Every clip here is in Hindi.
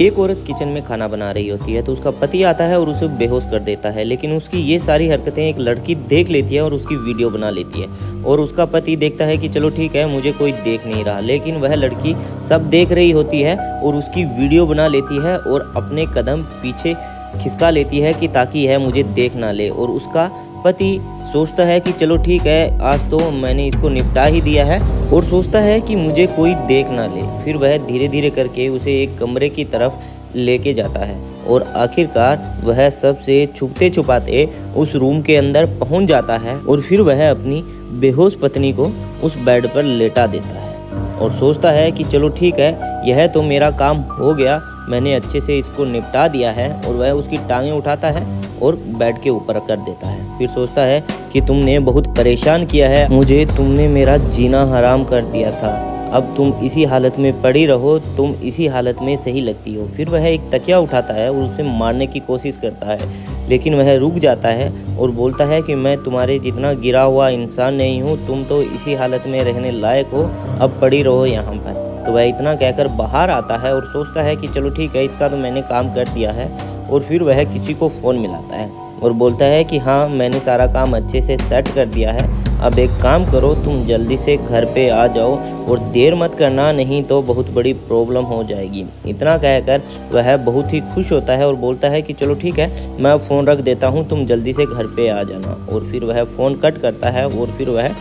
एक औरत किचन में खाना बना रही होती है तो उसका पति आता है और उसे बेहोश कर देता है, लेकिन उसकी ये सारी हरकतें एक लड़की देख लेती है और उसकी वीडियो बना लेती है। और उसका पति देखता है कि चलो ठीक है, मुझे कोई देख नहीं रहा, लेकिन वह लड़की सब देख रही होती है और उसकी वीडियो बना लेती है और अपने कदम पीछे खिसका लेती है कि ताकि यह मुझे देख ना ले। और उसका पति सोचता है कि चलो ठीक है, आज तो मैंने इसको निपटा ही दिया है, और सोचता है कि मुझे कोई देख ना ले। फिर वह धीरे धीरे करके उसे एक कमरे की तरफ लेके जाता है और आखिरकार वह सबसे छुपते छुपाते उस रूम के अंदर पहुंच जाता है। और फिर वह अपनी बेहोश पत्नी को उस बेड पर लेटा देता है और सोचता है कि चलो ठीक है, यह तो मेरा काम हो गया, मैंने अच्छे से इसको निपटा दिया है। और वह उसकी टांगें उठाता है और बेड के ऊपर कर देता है। फिर सोचता है कि तुमने बहुत परेशान किया है मुझे, तुमने मेरा जीना हराम कर दिया था, अब तुम इसी हालत में पड़ी रहो, तुम इसी हालत में सही लगती हो। फिर वह एक तकिया उठाता है और उसे मारने की कोशिश करता है, लेकिन वह रुक जाता है और बोलता है कि मैं तुम्हारे जितना गिरा हुआ इंसान नहीं हूँ, तुम तो इसी हालत में रहने लायक हो, अब पड़ी रहो यहाँ पर। तो वह इतना कहकर बाहर आता है और सोचता है कि चलो ठीक है, इसका तो मैंने काम कर दिया है। और फिर वह किसी को फ़ोन मिलाता है और बोलता है कि हाँ, मैंने सारा काम अच्छे से सेट कर दिया है, अब एक काम करो, तुम जल्दी से घर पे आ जाओ और देर मत करना, नहीं तो बहुत बड़ी प्रॉब्लम हो जाएगी। इतना कहकर वह बहुत ही खुश होता है और बोलता है कि चलो ठीक है, मैं फ़ोन रख देता हूँ, तुम जल्दी से घर पे आ जाना। और फिर वह फ़ोन कट करता है और फिर वह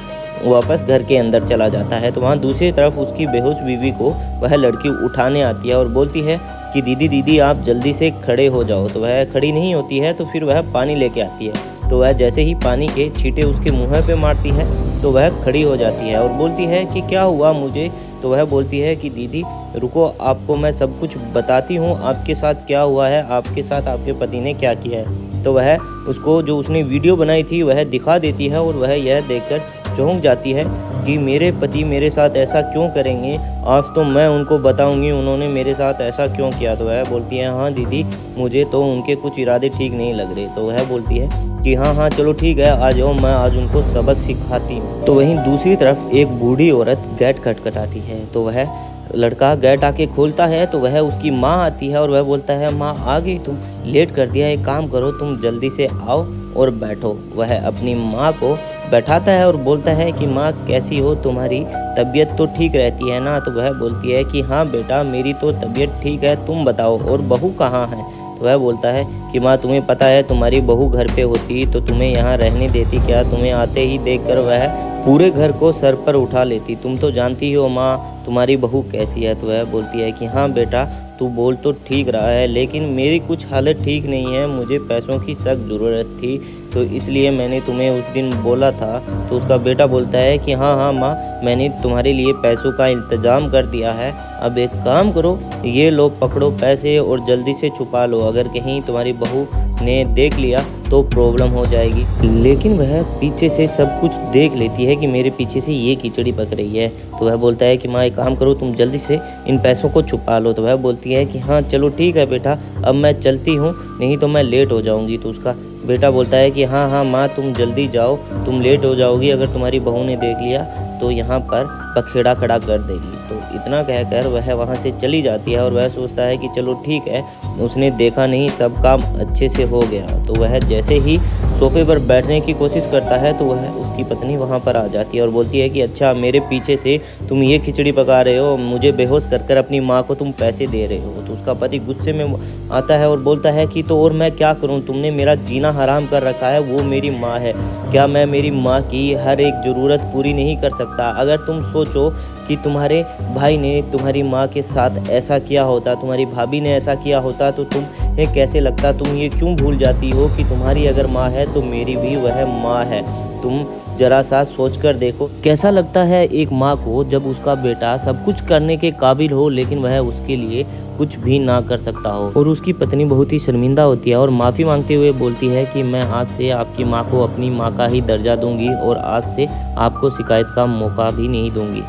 वापस घर के अंदर चला जाता है। तो वहाँ दूसरी तरफ उसकी बेहोश बीवी को वह लड़की उठाने आती है और बोलती है कि दीदी दीदी आप जल्दी से खड़े हो जाओ। तो वह खड़ी नहीं होती है, तो फिर वह पानी लेके आती है। तो वह जैसे ही पानी के छींटे उसके मुँह पे मारती है तो वह खड़ी हो जाती है और बोलती है कि क्या हुआ मुझे। तो वह बोलती है कि दीदी रुको, आपको मैं सब कुछ बताती हूँ, आपके साथ क्या हुआ है, आपके साथ आपके पति ने क्या किया है। तो वह उसको जो उसने वीडियो बनाई थी वह दिखा देती है और वह यह देखकर चौंक जाती है कि मेरे पति मेरे साथ ऐसा क्यों करेंगे, आज तो मैं उनको बताऊंगी उन्होंने मेरे साथ ऐसा क्यों किया। तो वह बोलती है हाँ दीदी, मुझे तो उनके कुछ इरादे ठीक नहीं लग रहे। तो वह बोलती है कि हाँ हाँ चलो ठीक है, आ जाओ, मैं आज उनको सबक सिखाती हूँ। तो वहीं दूसरी तरफ एक बूढ़ी औरत गेट खटखटाती है। तो वह लड़का गेट आके खोलता है तो वह उसकी माँ आती है और वह बोलता है माँ आ गई, तुम लेट कर दिया, एक काम करो, तुम जल्दी से आओ और बैठो। वह अपनी माँ को बैठाता है और बोलता है कि माँ कैसी हो, तुम्हारी तबीयत तो ठीक रहती है ना। तो वह बोलती है कि हाँ बेटा, मेरी तो तबीयत ठीक है, तुम बताओ और बहू कहाँ है। तो वह बोलता है कि माँ तुम्हें पता है, तुम्हारी बहू घर पे होती तो तुम्हें यहाँ रहने देती क्या, तुम्हें आते ही देखकर वह पूरे घर को सर पर उठा लेती, तुम तो जानती हो माँ तुम्हारी बहू कैसी है। तो वह बोलती है कि हाँ बेटा, तू बोल तो ठीक रहा है, लेकिन मेरी कुछ हालत ठीक नहीं है, मुझे पैसों की सख्त ज़रूरत थी, तो इसलिए मैंने तुम्हें उस दिन बोला था। तो उसका बेटा बोलता है कि हाँ हाँ माँ, मैंने तुम्हारे लिए पैसों का इंतज़ाम कर दिया है, अब एक काम करो, ये लो पकड़ो पैसे और जल्दी से छुपा लो, अगर कहीं तुम्हारी बहू ने देख लिया तो प्रॉब्लम हो जाएगी। लेकिन वह पीछे से सब कुछ देख लेती है कि मेरे पीछे से ये खिचड़ी पक रही है। तो वह बोलता है कि माँ एक काम करो, तुम जल्दी से इन पैसों को छुपा लो। तो वह बोलती है कि हाँ चलो ठीक है बेटा, अब मैं चलती हूँ, नहीं तो मैं लेट हो जाऊँगी। तो उसका बेटा बोलता है कि हाँ हाँ माँ, तुम जल्दी जाओ, तुम लेट हो जाओगी, अगर तुम्हारी बहू ने देख लिया तो यहाँ पर पखेड़ा खड़ा कर देगी। तो इतना कहकर वह वहाँ से चली जाती है और वह सोचता है कि चलो ठीक है, उसने देखा नहीं, सब काम अच्छे से हो गया। तो वह जैसे ही सोफे पर बैठने की कोशिश करता है तो वह उसकी पत्नी वहाँ पर आ जाती है और बोलती है कि अच्छा, मेरे पीछे से तुम ये खिचड़ी पका रहे हो, मुझे बेहोश कर कर अपनी माँ को तुम पैसे दे रहे हो। तो उसका पति गुस्से में आता है और बोलता है कि तो और मैं क्या करूँ, तुमने मेरा जीना हराम कर रखा है, वो मेरी माँ है, क्या मैं मेरी माँ की हर एक ज़रूरत पूरी नहीं कर सकता। अगर तुम सोचो कि तुम्हारे भाई ने तुम्हारी माँ के साथ ऐसा किया होता, तुम्हारी भाभी ने ऐसा किया होता, तो तुम्हें कैसे लगता, तुम ये क्यों भूल जाती हो कि तुम्हारी अगर माँ है तो मेरी भी वह माँ है। तुम जरा सा सोच कर देखो, कैसा लगता है एक माँ को जब उसका बेटा सब कुछ करने के काबिल हो लेकिन वह उसके लिए कुछ भी ना कर सकता हो। और उसकी पत्नी बहुत ही शर्मिंदा होती है और माफ़ी मांगते हुए बोलती है कि मैं आज से आपकी माँ को अपनी माँ का ही दर्जा दूंगी और आज से आपको शिकायत का मौका भी नहीं दूंगी।